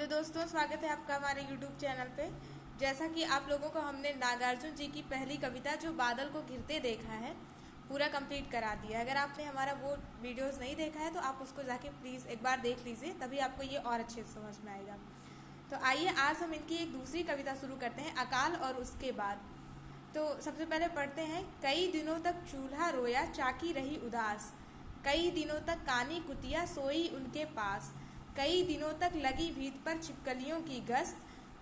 Hello दोस्तों, स्वागत है आपका हमारे YouTube चैनल पे। जैसा कि आप लोगों को हमने नागार्जुन जी की पहली कविता जो बादल को घिरते देखा है पूरा कंप्लीट करा दिया है। अगर आपने हमारा वो वीडियोस नहीं देखा है तो आप उसको जाके प्लीज़ एक बार देख लीजिए, तभी आपको ये और अच्छे से समझ में आएगा। तो आइए आज हम इनकी एक दूसरी कविता शुरू करते हैं, अकाल और उसके बाद। तो सबसे पहले पढ़ते हैं। कई दिनों तक चूल्हा रोया, चाकी रही उदास। कई दिनों तक कानी कुतिया सोई उनके पास। कई दिनों तक लगी भीत पर छिपकलियों की गश्त।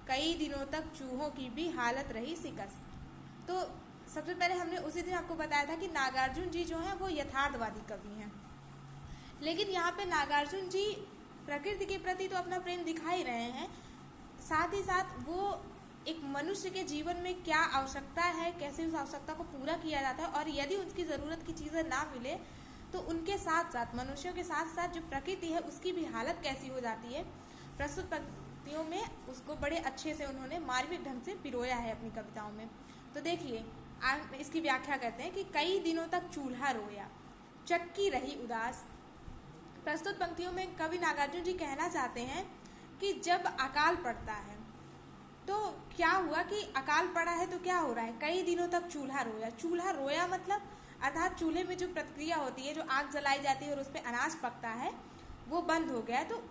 कई दिनों तक चूहों की भी हालत रही शिकस्त। तो सबसे पहले हमने उसी दिन आपको बताया था कि नागार्जुन जी जो हैं वो यथार्थवादी कवि हैं, लेकिन यहाँ पे नागार्जुन जी प्रकृति के प्रति तो अपना प्रेम दिखा ही रहे हैं, साथ ही साथ वो एक मनुष्य के जीवन में क्या आवश्यकता है, कैसे उस आवश्यकता को पूरा किया जाता है, और यदि उसकी ज़रूरत की चीज़ें ना मिले तो उनके साथ साथ मनुष्यों के साथ साथ जो प्रकृति है उसकी भी हालत कैसी हो जाती है, प्रस्तुत पंक्तियों में उसको बड़े अच्छे से उन्होंने मार्मिक ढंग से पिरोया है अपनी कविताओं में। तो देखिए, आज इसकी व्याख्या करते हैं कि कई दिनों तक चूल्हा रोया, चक्की रही उदास। प्रस्तुत पंक्तियों में कवि नागार्जुन जी कहना चाहते हैं कि जब अकाल पड़ता है तो क्या हुआ कि अकाल पड़ा है तो क्या हो रहा है, कई दिनों तक चूल्हा रोया। चूल्हा रोया मतलब अर्थात चूल्हे में जो प्रक्रिया होती है, जो आग जलाई जाती है और उस पर अनाज पकता है, वो बंद हो गया। तो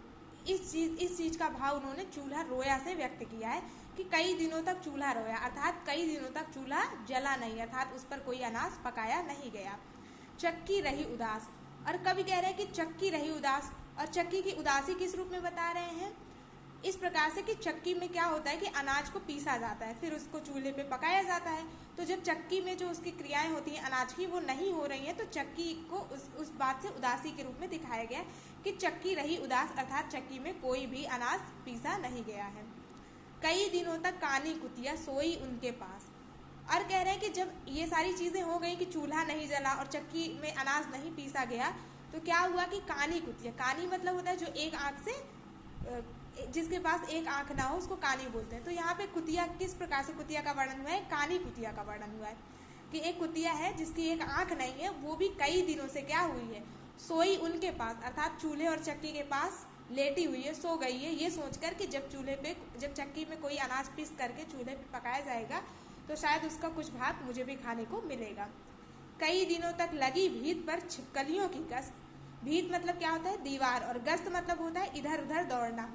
इस चीज का भाव उन्होंने चूल्हा रोया से व्यक्त किया है कि कई दिनों तक चूल्हा रोया, अर्थात कई दिनों तक चूल्हा जला नहीं, अर्थात उस पर कोई अनाज पकाया नहीं गया। चक्की रही उदास, और कवि कह रहे हैं कि चक्की रही उदास, और चक्की की उदासी किस रूप में बता रहे हैं, इस प्रकार से कि चक्की में क्या होता है कि अनाज को पीसा जाता है, फिर उसको चूल्हे पे पकाया जाता है। तो जब चक्की में जो उसकी क्रियाएं होती हैं अनाज की वो नहीं हो रही हैं, तो चक्की को उस बात से उदासी के रूप में दिखाया गया कि चक्की रही उदास, अर्थात चक्की में कोई भी अनाज पीसा नहीं गया है। कई दिनों तक कानी कुतिया सोई उनके पास, और कह रहे हैं कि जब ये सारी चीज़ें हो गई कि चूल्हा नहीं जला और चक्की में अनाज नहीं पीसा गया, तो क्या हुआ कि कानी कुतिया, कानी मतलब होता है जो एक आंख से, जिसके पास एक आंख ना हो उसको कानी बोलते हैं। तो यहाँ पे कुतिया, किस प्रकार से कुतिया का वर्णन हुआ है, कानी कुतिया का वर्णन हुआ है कि एक कुतिया है जिसकी एक आंख नहीं है, वो भी कई दिनों से क्या हुई है, सोई उनके पास, अर्थात चूल्हे और चक्की के पास लेटी हुई है, सो गई है, ये सोचकर कि जब चक्की में कोई अनाज पीस करके चूल्हे पे पकाया जाएगा तो शायद उसका कुछ भाग मुझे भी खाने को मिलेगा। कई दिनों तक लगी भीत पर छिपकलियों की गश्त। भीत मतलब क्या होता है, दीवार, और गश्त मतलब होता है इधर उधर दौड़ना।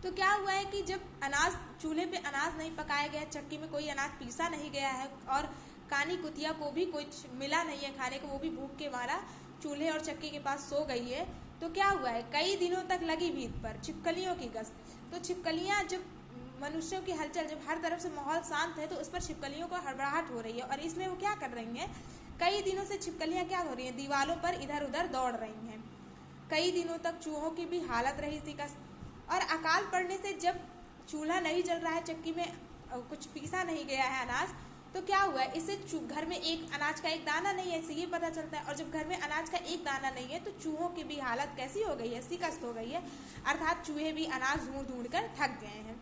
तो क्या हुआ है कि जब अनाज, चूल्हे पे अनाज नहीं पकाया गया, चक्की में कोई अनाज पीसा नहीं गया है, और कानी कुतिया को भी कुछ मिला नहीं है खाने को, वो भी भूख के मारा चूल्हे और चक्की के पास सो गई है, तो क्या हुआ है, कई दिनों तक लगी भीत पर छिपकलियों की गश्त। तो छिपकलियाँ, जब मनुष्यों की हलचल, जब हर तरफ से माहौल शांत है तो उस पर छिपकलियों को हड़बड़ाहट हो रही है, और इसमें वो क्या कर रही हैं, कई दिनों से छिपकलियाँ क्या हो रही हैं, दीवारों पर इधर उधर दौड़ रही हैं। कई दिनों तक चूहों की भी हालत रही शिकस्त, और अकाल पड़ने से जब चूल्हा नहीं जल रहा है, चक्की में कुछ पीसा नहीं गया है अनाज, तो क्या हुआ है, इससे घर में एक अनाज का एक दाना नहीं है, इससे ये पता चलता है। और जब घर में अनाज का एक दाना नहीं है तो चूहों की भी हालत कैसी हो गई है, शिकस्त हो गई है, अर्थात चूहे भी अनाज ढूंढ कर थक गए हैं।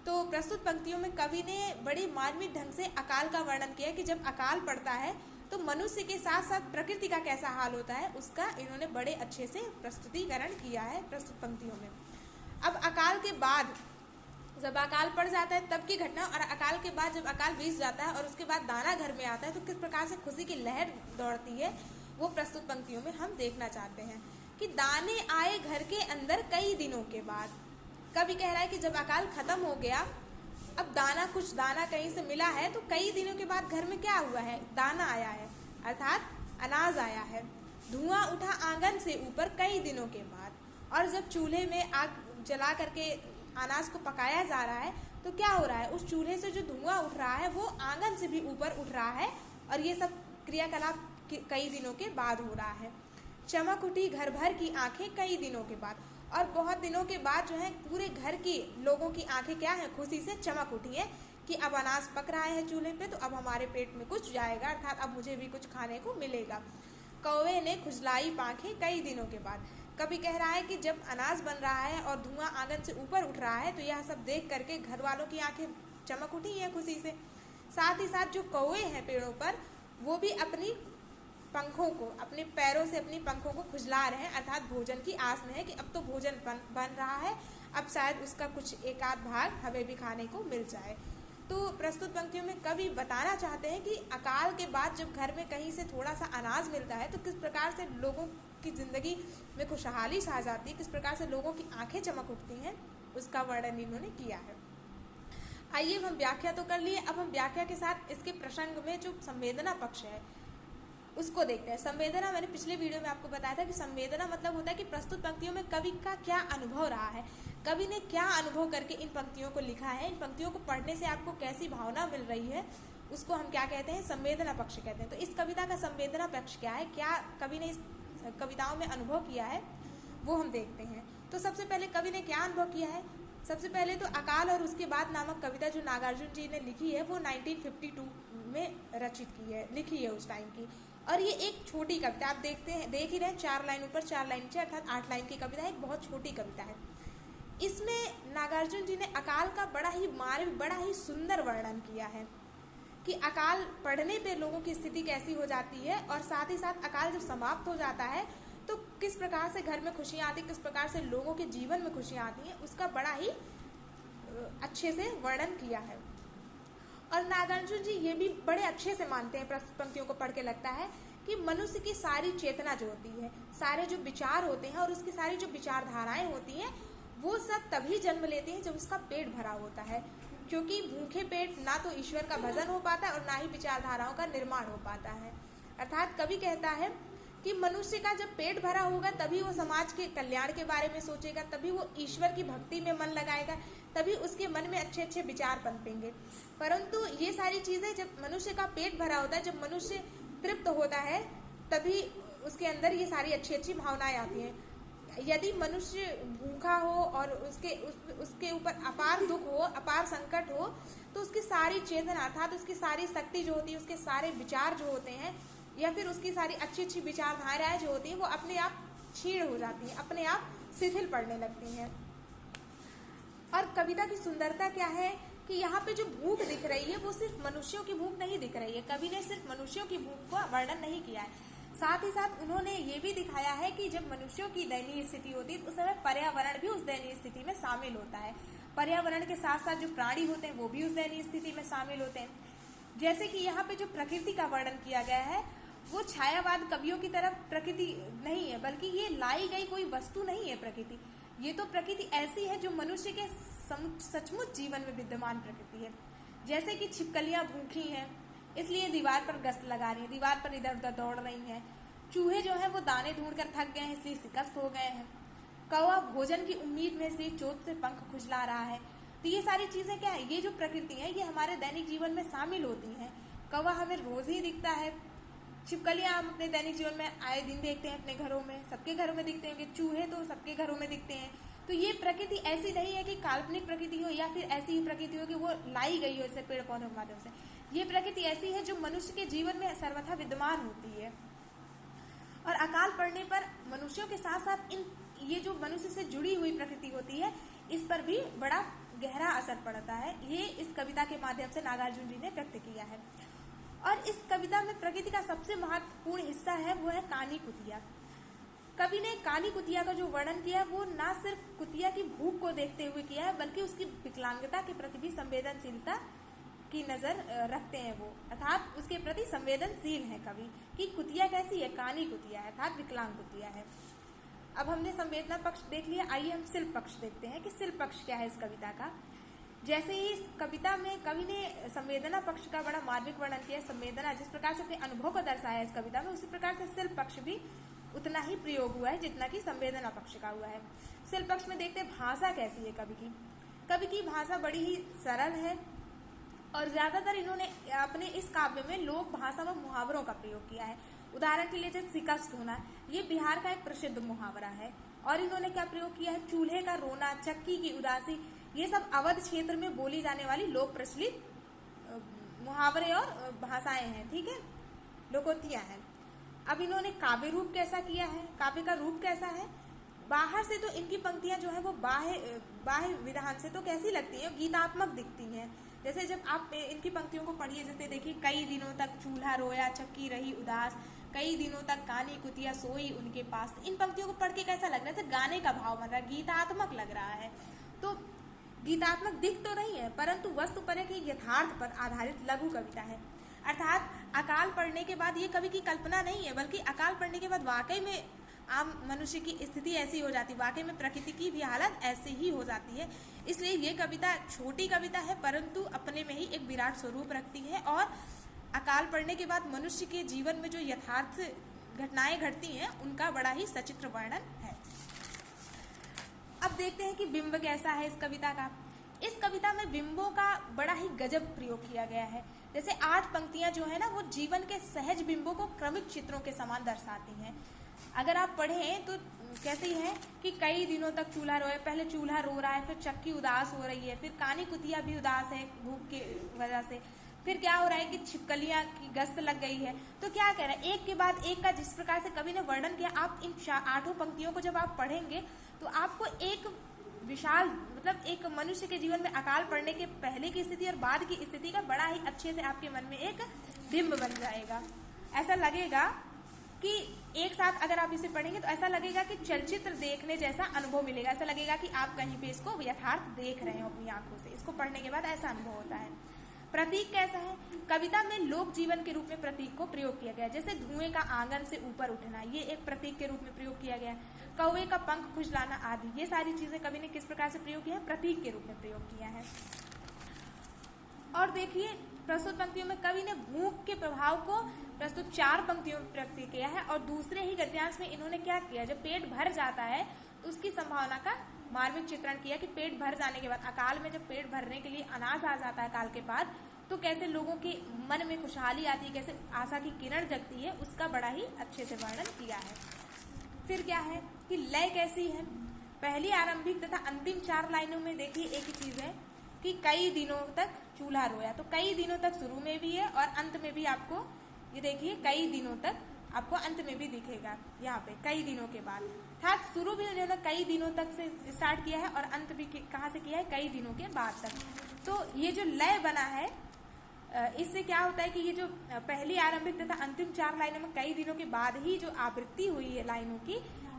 तो प्रस्तुत पंक्तियों में कवि ने बड़ी मार्मिक ढंग से अकाल का वर्णन किया कि जब अकाल पड़ता है तो मनुष्य के साथ साथ प्रकृति का कैसा हाल होता है, उसका इन्होंने बड़े अच्छे से प्रस्तुतिकरण किया है प्रस्तुत पंक्तियों में। अब अकाल के बाद, जब अकाल पड़ जाता है तब की घटना, और अकाल के बाद जब अकाल बीत जाता है और उसके बाद दाना घर में आता है तो किस प्रकार से खुशी की लहर दौड़ती है, वो प्रस्तुत पंक्तियों में हम देखना चाहते हैं कि दाने आए घर के अंदर कई दिनों के बाद। कवि कह रहा है कि जब अकाल खत्म हो गया, अब कुछ दाना कहीं से मिला है, तो कई दिनों के बाद घर में क्या हुआ है, दाना आया है, अर्थात अनाज आया है। धुआं उठा आंगन से ऊपर कई दिनों के बाद, और जब चूल्हे में आग जला करके अनाज को पकाया जा रहा है तो क्या हो रहा है, उस चूल्हे से जो धुआं उठ रहा है वो आंगन से भी ऊपर उठ रहा है, और ये सब क्रियाकलाप कई दिनों के बाद हो रहा है। चमक उठी घर भर की आंखें कई दिनों के बाद, और बहुत दिनों के बाद जो है पूरे घर की लोगों की आंखें क्या है, खुशी से चमक उठी है कि अब अनाज पक रहा है चूल्हे पे, तो अब हमारे पेट में कुछ जाएगा, अर्थात अब मुझे भी कुछ खाने को मिलेगा। कौवे ने खुजलाई पांखें कई दिनों के बाद। कभी कह रहा है कि जब अनाज बन रहा है और धुआं आंगन से ऊपर उठ रहा है तो यह सब देख करके घर वालों की आंखें चमक उठी हैं खुशी से। साथ ही साथ जो कौवे हैं पेड़ों पर, वो भी अपनी पंखों को, अपने पैरों से अपनी पंखों को खुजला रहे हैं, अर्थात भोजन की आस में है कि अब तो भोजन बन रहा है, अब शायद उसका कुछ एक आध भाग हमें भी खाने को मिल जाए। तो प्रस्तुत पंक्तियों में कवि बताना चाहते हैं कि अकाल के बाद जब घर में कहीं से थोड़ा सा अनाज मिलता है तो किस प्रकार से लोगों की जिंदगी में खुशहाली छा जाती है, किस प्रकार से लोगों की आंखें चमक उठती हैं, उसका वर्णन इन्होंने किया है। आइए हम व्याख्या तो कर लिए, अब हम व्याख्या के साथ इसके प्रसंग में जो संवेदना पक्ष है उसको देखते हैं। संवेदना, मैंने पिछले वीडियो में आपको बताया था कि संवेदना मतलब होता है कि प्रस्तुत पंक्तियों में कवि का क्या अनुभव रहा है, कवि ने क्या अनुभव करके इन पंक्तियों को लिखा है, इन पंक्तियों को पढ़ने से आपको कैसी भावना मिल रही है, उसको हम क्या कहते हैं, संवेदना पक्ष कहते हैं। तो इस कविता का संवेदना पक्ष क्या है, क्या कवि ने इस कविताओं में अनुभव किया है, वो हम देखते हैं। तो सबसे पहले कवि ने क्या अनुभव किया है, सबसे पहले तो अकाल और उसके बाद नामक कविता जो नागार्जुन जी ने लिखी है वो 1952 में रचित की है, लिखी है उस टाइम की। और ये एक छोटी कविता, आप देख ही रहे हैं, 4 लाइन ऊपर 4 लाइन नीचे, अर्थात 8 लाइन की कविता है, एक बहुत छोटी कविता है। इसमें नागार्जुन जी ने अकाल का बड़ा ही सुंदर वर्णन किया है कि अकाल पड़ने पे लोगों की स्थिति कैसी हो जाती है, और साथ ही साथ अकाल जब समाप्त हो जाता है तो किस प्रकार से घर में खुशियाँ आती, किस प्रकार से लोगों के जीवन में खुशियाँ आती हैं, उसका बड़ा ही अच्छे से वर्णन किया है। और नागार्जुन जी ये भी बड़े अच्छे से मानते हैं, प्रस्तुत पंक्तियों को पढ़ के लगता है कि मनुष्य की सारी चेतना जो होती है, सारे जो विचार होते हैं और उसकी सारी जो विचारधाराएं होती हैं, वो सब तभी जन्म लेते हैं जब उसका पेट भरा होता है, क्योंकि भूखे पेट ना तो ईश्वर का भजन हो पाता है और ना ही विचारधाराओं का निर्माण हो पाता है। अर्थात कवि कहता है कि मनुष्य का जब पेट भरा होगा तभी वो समाज के कल्याण के बारे में सोचेगा, तभी वो ईश्वर की भक्ति में मन लगाएगा, तभी उसके मन में अच्छे अच्छे विचार पनपेंगे। परंतु ये सारी चीज़ें जब मनुष्य का पेट भरा होता है, जब मनुष्य तृप्त होता है, तभी उसके अंदर ये सारी अच्छी अच्छी भावनाएं आती हैं। यदि मनुष्य भूखा हो और उसके ऊपर अपार दुख हो, अपार संकट हो, तो उसकी सारी चेतना अर्थात उसकी सारी शक्ति जो होती है, उसके सारे विचार जो होते हैं, या फिर उसकी सारी अच्छी अच्छी विचारधाराएं जो होती हैं, वो अपने आप क्षीण हो जाती हैं, अपने आप शिथिल पड़ने लगती हैं। और कविता की सुंदरता क्या है कि यहाँ पे जो भूख दिख रही है वो सिर्फ मनुष्यों की भूख नहीं दिख रही है, कवि ने सिर्फ मनुष्यों की भूख का वर्णन नहीं किया है, साथ ही साथ उन्होंने ये भी दिखाया है कि जब मनुष्यों की दयनीय स्थिति होती है उस समय पर्यावरण भी उस दयनीय स्थिति में शामिल होता है। पर्यावरण के साथ साथ जो प्राणी होते हैं वो भी उस दयनीय स्थिति में शामिल होते हैं। जैसे कि यहाँ पे जो प्रकृति का वर्णन किया गया है वो छायावाद कवियों की तरफ प्रकृति नहीं है, बल्कि ये लाई गई कोई वस्तु नहीं है प्रकृति, ये तो प्रकृति ऐसी है जो मनुष्य के सचमुच जीवन में विद्यमान प्रकृति है। जैसे कि छिपकलियां भूखी हैं इसलिए दीवार पर गश्त लगा रही है, दीवार पर इधर उधर दौड़ रही हैं, चूहे जो है वो दाने ढूंढकर थक गए हैं इसलिए शिकस्त हो गए हैं, कौवा भोजन की उम्मीद में इसलिए चोट से पंख खुजला रहा है। तो ये सारी चीजें क्या है, ये जो प्रकृति है ये हमारे दैनिक जीवन में शामिल होती हैं। कौवा हमें रोज ही दिखता है, छिपकलियां हम अपने दैनिक जीवन में आए दिन देखते हैं, अपने घरों में, सबके घरों में दिखते होंगे, चूहे तो सबके घरों में दिखते हैं। तो ये प्रकृति ऐसी नहीं है कि काल्पनिक प्रकृति हो या फिर ऐसी ही प्रकृति हो कि वो लाई गई हो इससे पेड़ पौधों के माध्यम से, ये प्रकृति ऐसी है जो मनुष्य के जीवन में सर्वथा विद्यमान होती है। और अकाल पड़ने पर मनुष्यों के साथ साथ ये जो मनुष्य से जुड़ी हुई प्रकृति होती है इस पर भी बड़ा गहरा असर पड़ता है, ये इस कविता के माध्यम से नागार्जुन जी ने व्यक्त किया है। और इस कविता में प्रकृति का सबसे महत्वपूर्ण हिस्सा है वो है कानी कुतिया। कवि ने कानी कुतिया का जो वर्णन किया है वो ना सिर्फ कुतिया की भूख को देखते हुए किया है बल्कि उसकी विकलांगता के प्रति भी संवेदनशीलता की नजर रखते हैं, वो अर्थात उसके प्रति संवेदनशील है कवि कि कुतिया कैसी है, कानी कुतिया है अर्थात विकलांग कुतिया है। अब हमने संवेदना पक्ष देख लिया, आइए हम शिल्प पक्ष देखते हैं कि शिल्प पक्ष क्या है इस कविता का। जैसे ही इस कविता में कवि ने संवेदना पक्ष का बड़ा मार्मिक वर्णन किया, संवेदना जिस प्रकार से अपने अनुभव को दर्शाया है इस कविता में, उसी प्रकार से शिल्प पक्ष भी उतना ही प्रयोग हुआ है जितना कि संवेदना पक्ष का हुआ है। शिल्प पक्ष में देखते हैं भाषा कैसी है कवि की। कवि की भाषा बड़ी ही सरल है और ज्यादातर इन्होंने अपने इस काव्य में लोक भाषा में मुहावरों का प्रयोग किया है। उदाहरण के लिए जैसे शिकस्त होना, ये बिहार का एक प्रसिद्ध मुहावरा है। और इन्होंने क्या प्रयोग किया है, चूल्हे का रोना, चक्की की उदासी, ये सब अवध क्षेत्र में बोली जाने वाली लोक प्रचलित मुहावरे और भाषाएं हैं, ठीक है, लोकोक्तियां हैं। अब इन्होंने काव्य रूप कैसा किया है, काव्य का रूप कैसा है, बाहर से तो इनकी पंक्तियां जो है वो बाह्य विधान से तो कैसी लगती है, गीतात्मक दिखती हैं। जैसे जब आप इनकी पंक्तियों को पढ़िए, जैसे देखिए, कई दिनों तक चूल्हा रोया, चक्की रही उदास, कई दिनों तक कानी कुतिया सोई उनके पास। इन पंक्तियों को पढ़ के कैसा लग रहा है? जैसे गाने का भाव बन रहा है, गीतात्मक लग रहा है। तो गीतात्मक दिख तो नहीं है, परंतु वस्तु पर एक यथार्थ पर आधारित लघु कविता है। अर्थात अकाल पड़ने के बाद ये कवि की कल्पना नहीं है, बल्कि अकाल पड़ने के बाद वाकई में आम मनुष्य की स्थिति ऐसी हो जाती है, वाकई में प्रकृति की भी हालत ऐसी ही हो जाती है। इसलिए ये कविता छोटी कविता है, परंतु अपने में ही एक विराट स्वरूप रखती है और अकाल पड़ने के बाद मनुष्य के जीवन में जो यथार्थ घटनाएं घटती हैं उनका बड़ा ही सचित्र वर्णन है। अब देखते हैं कि बिंब कैसा है इस कविता का। इस कविता में बिंबों का बड़ा ही गजब प्रयोग किया गया है। जैसे 8 पंक्तियां जो है ना, वो जीवन के सहज बिंबों को क्रमिक चित्रों के समान दर्शाती हैं। अगर आप पढ़ें तो कैसे है कि कई दिनों तक चूल्हा रोए, पहले चूल्हा रो रहा है, फिर चक्की उदास हो रही है, फिर कानी कुतिया भी उदास है भूख की वजह से, फिर क्या हो रहा है कि छिपकलियां की गश्त लग गई है। तो क्या कह रहा है, एक के बाद एक का जिस प्रकार से कवि ने वर्णन किया, आप इन 8 पंक्तियों को जब आप पढ़ेंगे तो आपको एक विशाल मतलब एक मनुष्य के जीवन में अकाल पड़ने के पहले की स्थिति और बाद की स्थिति का बड़ा ही अच्छे से आपके मन में एक बिंब बन जाएगा। ऐसा लगेगा कि एक साथ अगर आप इसे पढ़ेंगे तो ऐसा लगेगा कि चलचित्र देखने जैसा अनुभव मिलेगा। ऐसा लगेगा कि आप कहीं पे इसको यथार्थ देख रहे हो अपनी आंखों से। इसको पढ़ने के बाद ऐसा अनुभव होता है। प्रतीक कैसा है? कविता में लोक जीवन के रूप में प्रतीक को प्रयोग किया गया है। जैसे धुएं का आंगन से ऊपर उठना, ये एक प्रतीक के रूप में प्रयोग किया गया है। कौवे का पंख खुजलाना आदि, ये सारी चीजें कवि ने किस प्रकार से प्रयोग किया है? प्रतीक के रूप में प्रयोग किया है। और देखिए प्रस्तुत पंक्तियों में कवि ने भूख के प्रभाव को प्रस्तुत 4 पंक्तियों में प्रकट किया है और दूसरे ही गद्यांश में इन्होंने क्या किया, जब पेट भर जाता है तो उसकी संभावना का मार्मिक चित्रण किया कि पेट भर जाने के बाद, अकाल में जब पेट भरने के लिए अनाज आ जाता है अकाल के बाद, तो कैसे लोगों के मन में खुशहाली आती है, कैसे आशा की किरण जगती है, उसका बड़ा ही अच्छे से वर्णन किया है। फिर क्या है कि लय कैसी है? पहली आरंभिक तथा अंतिम 4 लाइनों में देखिए एक ही चीज है कि कई दिनों तक चूल्हा रोया। तो कई दिनों तक शुरू में भी है और अंत में भी आपको ये देखिए कई दिनों तक आपको अंत में भी दिखेगा यहाँ पे कई दिनों के बाद। था शुरू भी उन्होंने कई दिनों तक से स्टार्ट किया है और अंत भी कहाँ से किया है? कई दिनों के बाद तक। तो ये जो लय बना है इससे क्या होता है कि ये जो पहली आरंभिक तथा अंतिम 4 लाइनों में कई दिनों के बाद ही जो आवृत्ति हुई है लाइनों की,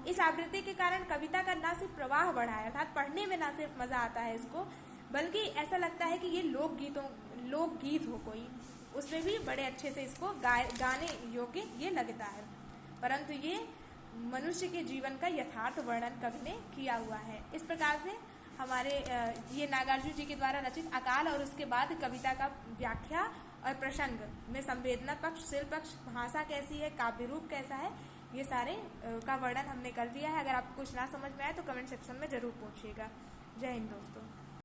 इस आवृत्ति के कारण कविता का ना सिर्फ प्रवाह बढ़ा है, अर्थात पढ़ने में ना सिर्फ मजा आता है इसको, बल्कि ऐसा लगता है कि ये लोकगीत हो कोई, उसमें भी बड़े अच्छे से इसको गाने योग्य ये लगता है। परंतु ये मनुष्य के जीवन का यथार्थ वर्णन कवि ने किया हुआ है। इस प्रकार से हमारे ये नागार्जुन जी के द्वारा रचित अकाल और उसके बाद कविता का व्याख्या और प्रसंग में संवेदना पक्ष, शिल्प पक्ष, भाषा कैसी है, काव्य रूप कैसा है, ये सारे का वर्णन हमने कर दिया है। अगर आपको कुछ ना समझ में आए तो कमेंट सेक्शन में जरूर पूछिएगा। जय हिंद दोस्तों।